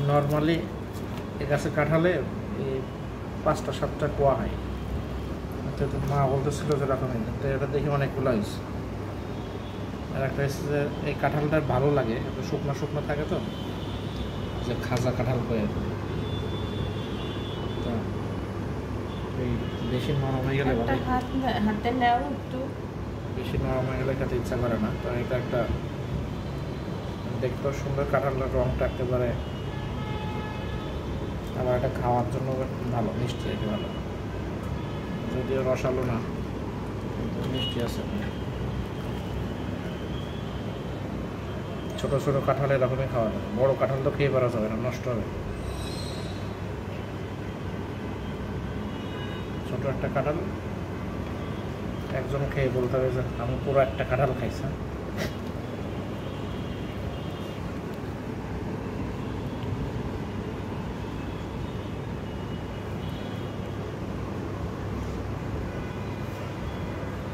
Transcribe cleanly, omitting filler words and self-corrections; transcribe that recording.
Normally এই গাছে কাঁঠালে এই 5টা 7টা কোয়া হয়, তো মা বলতেছিল যে রকমই, তো এটা দেখি অনেকগুলো হয়েছে। আর একটা হচ্ছে যে এই কাঁঠালটা ভালো লাগে, একটু শুকনো শুকনো থাকে, তো যে খাজা কাঁঠাল করে, তো এই বেশি নরম হয়ে গেলে ভালো, হাতে নেও একটু, বেশি নরম হয়ে গেলে খেতে ইচ্ছা করে না। তো এটা একটা দেখতেও সুন্দর, কাঁঠালের রঙটা একেবারে, আবার এটা খাওয়ার জন্য ভালো, মিষ্টি আর কি, ভালো, যদিও রসালো না কিন্তু মিষ্টি আছে। ছোটো ছোটো কাঁঠাল এরকমই খাওয়া যাবে, বড়ো কাঁঠাল তো খেয়ে পারা যাবে না, নষ্ট হবে। ছোটো একটা কাঁঠাল একজন খেয়ে বলতে হবে যে আমি পুরো একটা কাঁঠাল খাইছি।